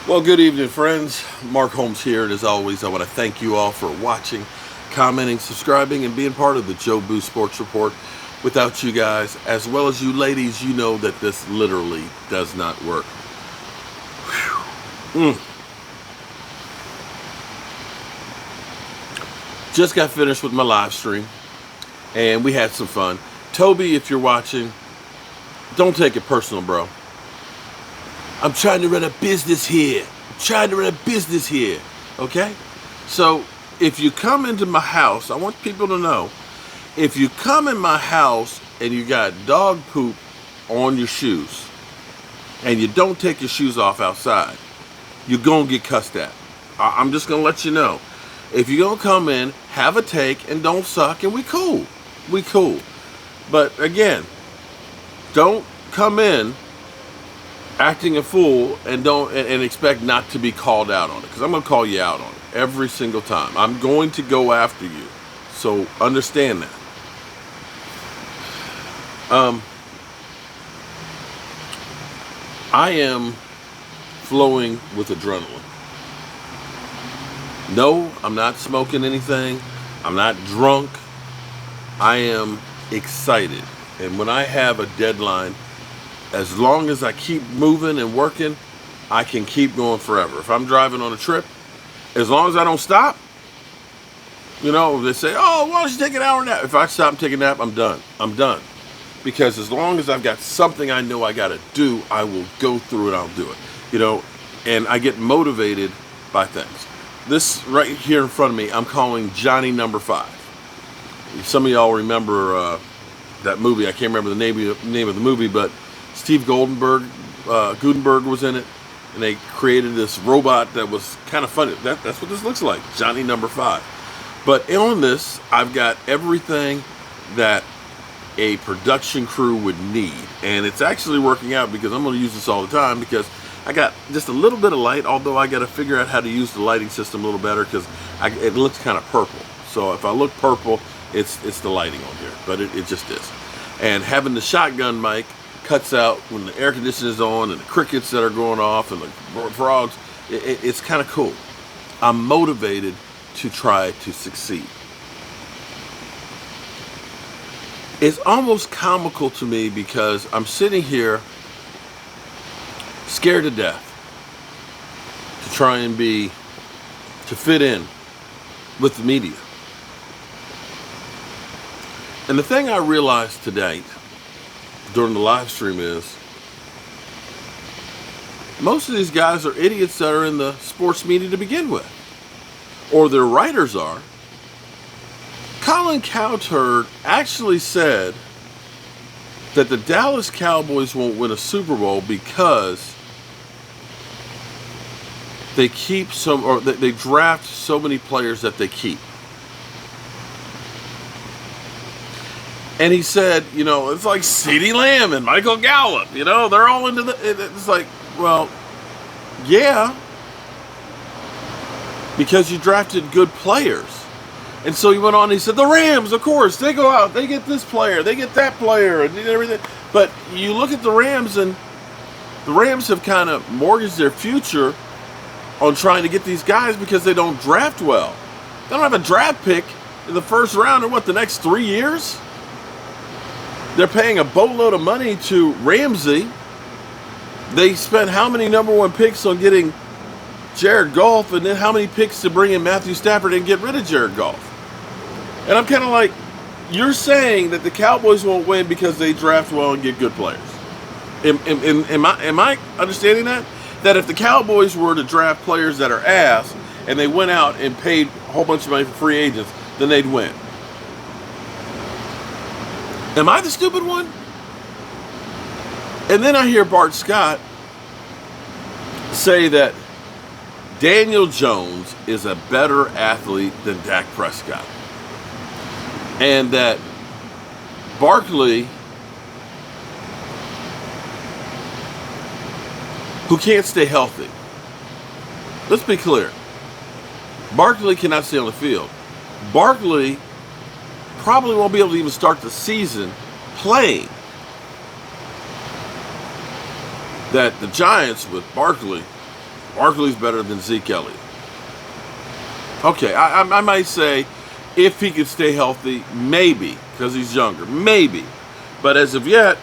Well, good evening, friends. Mark Holmes here, and as always, I want to thank you all for watching, commenting, subscribing, and being part of the Joe Boo Sports Report. Without you guys, as well as you ladies, you know that this literally does not work. Just got finished with my live stream, and we had some fun. Toby, if you're watching, don't take it personal, bro. I'm trying to run a business here. Okay? So, if you come into my house, I want people to know, if you come in my house and you got dog poop on your shoes, and you don't take your shoes off outside, you're going to get cussed at. I'm just going to let you know. If you're going to come in, have a take, and don't suck, and we cool. But, again, don't come in acting a fool and expect not to be called out on it, because I'm going to call you out on it every single time. I'm going to go after you, so understand that. I am flowing with adrenaline. No, I'm not smoking anything. I'm not drunk. I am excited, and when I have a deadline, as long as I keep moving and working, I can keep going forever. If I'm driving on a trip, as long as I don't stop, they say, oh, why don't you take an hour nap? If I stop and take a nap, I'm done. Because as long as I've got something I know I got to do, I will go through it, I'll do it. And I get motivated by things. This right here in front of me, I'm calling Johnny Number 5. Some of y'all remember that movie. I can't remember the name of the movie, but Steve Gutenberg was in it, and they created this robot that was kind of funny. That's what this looks like, Johnny Number 5. But on this, I've got everything that a production crew would need, and it's actually working out because I'm going to use this all the time, because I got just a little bit of light, although I got to figure out how to use the lighting system a little better, because it looks kind of purple. So if I look purple, it's the lighting on here, but it just is. And having the shotgun mic cuts out when the air conditioning is on and the crickets that are going off and the frogs. It's kind of cool. I'm motivated to try to succeed. It's almost comical to me because I'm sitting here scared to death to try and to fit in with the media. And the thing I realized today during the live stream is most of these guys are idiots that are in the sports media to begin with, or their writers are. Colin Cowherd actually said that the Dallas Cowboys won't win a Super Bowl because they draft so many players that they keep. And he said, it's like CeeDee Lamb and Michael Gallup, they're all into it's like, well, yeah, because you drafted good players. And so he went on and he said, the Rams, of course, they go out, they get this player, they get that player, and everything. But you look at the Rams, and the Rams have kind of mortgaged their future on trying to get these guys because they don't draft well. They don't have a draft pick in the first round in the next 3 years? They're paying a boatload of money to Ramsey. They spent how many number one picks on getting Jared Goff, and then how many picks to bring in Matthew Stafford and get rid of Jared Goff? And I'm kind of like, you're saying that the Cowboys won't win because they draft well and get good players. Am I understanding that? That if the Cowboys were to draft players that are ass and they went out and paid a whole bunch of money for free agents, then they'd win. Am I the stupid one? And then I hear Bart Scott say that Daniel Jones is a better athlete than Dak Prescott. And that Barkley, who can't stay healthy. Let's be clear. Barkley cannot stay on the field. Barkley probably won't be able to even start the season playing. That the Giants with Barkley Barkley's better than Zeke Elliott. Okay, I might say if he could stay healthy, maybe, because he's younger, maybe. But as of yet,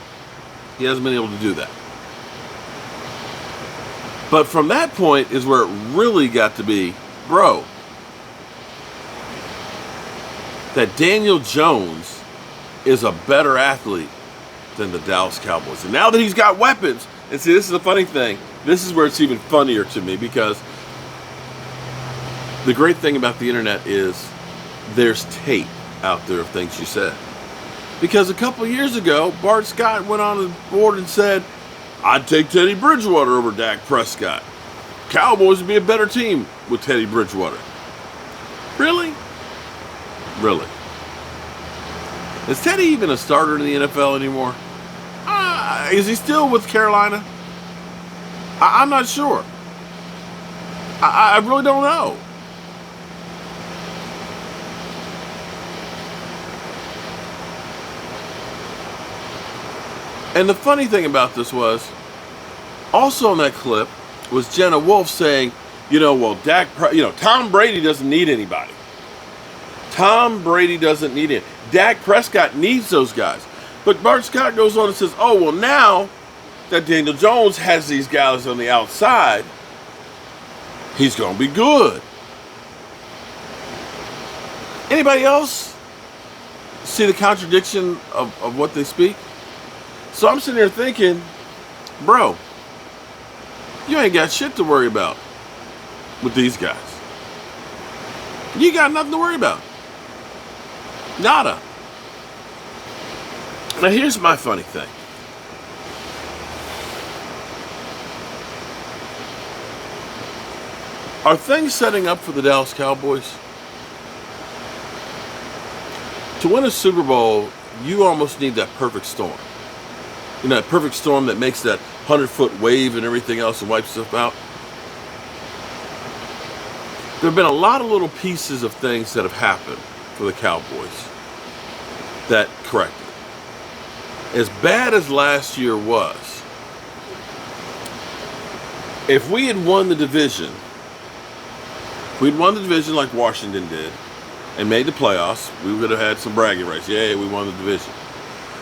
he hasn't been able to do that. But from that point is where it really got to be, bro, that Daniel Jones is a better athlete than the Dallas Cowboys. And now that he's got weapons, and see, this is the funny thing. This is where it's even funnier to me, because the great thing about the internet is there's tape out there of things you said. Because a couple of years ago, Bart Scott went on the board and said, I'd take Teddy Bridgewater over Dak Prescott. Cowboys would be a better team with Teddy Bridgewater. Really? Really? Is Teddy even a starter in the NFL anymore? Is he still with Carolina? I'm not sure. I really don't know. And the funny thing about this was, also in that clip, was Jenna Wolf saying, Tom Brady doesn't need anybody. Tom Brady doesn't need it. Dak Prescott needs those guys. But Bart Scott goes on and says, now that Daniel Jones has these guys on the outside, he's going to be good. Anybody else see the contradiction of what they speak? So I'm sitting there thinking, bro, you ain't got shit to worry about with these guys. You got nothing to worry about. Nada. Now here's my funny thing. Are things setting up for the Dallas Cowboys? To win a Super Bowl, you almost need that perfect storm. That perfect storm that makes that 100-foot wave and everything else and wipes stuff out. There have been a lot of little pieces of things that have happened for the Cowboys that corrected. As bad as last year was, if we had won the division, like Washington did, and made the playoffs, we would have had some bragging rights. Yay, we won the division.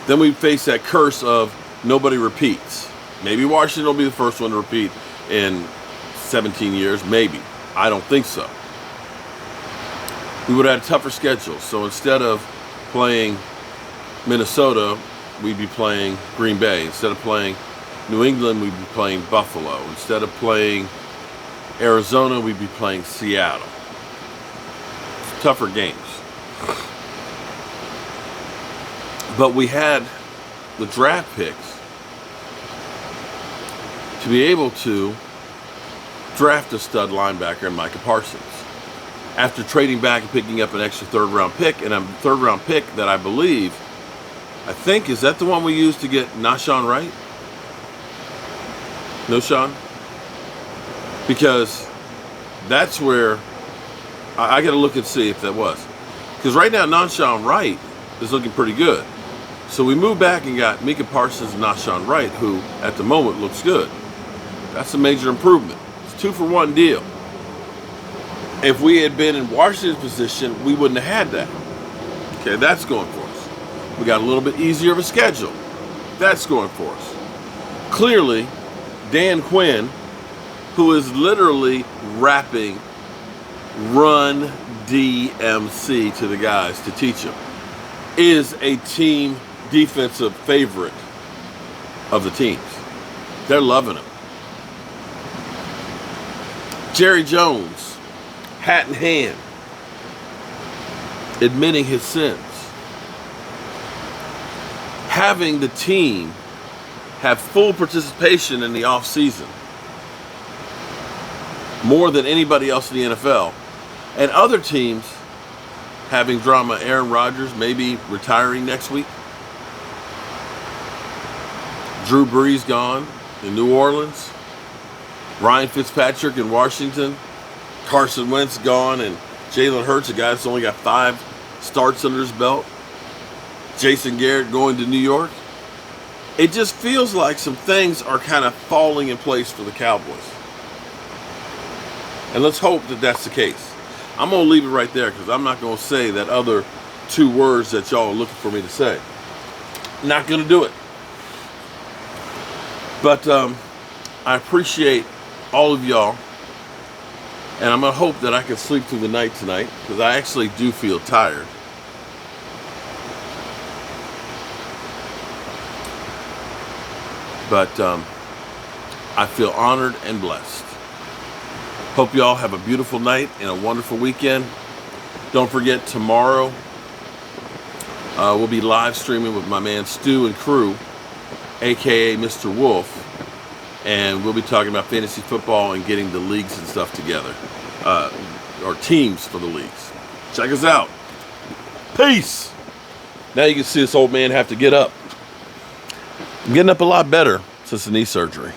Then we'd face that curse of nobody repeats. Maybe Washington will be the first one to repeat in 17 years. Maybe. I don't think so. We would have had a tougher schedule. So instead of playing Minnesota, we'd be playing Green Bay. Instead of playing New England, we'd be playing Buffalo. Instead of playing Arizona, we'd be playing Seattle. Tougher games. But we had the draft picks to be able to draft a stud linebacker in Micah Parsons. After trading back and picking up an extra third-round pick, and a third-round pick that I think, is that the one we used to get Nashawn Wright? No, Sean? Because that's where I got to look and see if that was. Because right now, Nashawn Wright is looking pretty good. So we moved back and got Micah Parsons and Nashawn Wright, who at the moment looks good. That's a major improvement. It's a 2-for-1 deal. If we had been in Washington's position, we wouldn't have had that. Okay, that's going for us. We got a little bit easier of a schedule. That's going for us. Clearly, Dan Quinn, who is literally rapping Run DMC to the guys to teach them, is a team defensive favorite of the teams. They're loving him. Jerry Jones, hat in hand, admitting his sins. Having the team have full participation in the offseason, more than anybody else in the NFL. And other teams having drama. Aaron Rodgers maybe retiring next week. Drew Brees gone in New Orleans. Ryan Fitzpatrick in Washington. Carson Wentz gone, and Jalen Hurts, a guy that's only got 5 starts under his belt. Jason Garrett going to New York. It just feels like some things are kind of falling in place for the Cowboys. And let's hope that that's the case. I'm going to leave it right there because I'm not going to say that other 2 words that y'all are looking for me to say. Not going to do it. But I appreciate all of y'all. And I'm going to hope that I can sleep through the night tonight because I actually do feel tired. But I feel honored and blessed. Hope y'all have a beautiful night and a wonderful weekend. Don't forget, tomorrow we'll be live streaming with my man Stu and crew, aka Mr. Wolf, and we'll be talking about fantasy football and getting the leagues and stuff together, or teams for the leagues. Check us out. Peace. Now you can see this old man have to get up. I'm getting up a lot better since the knee surgery.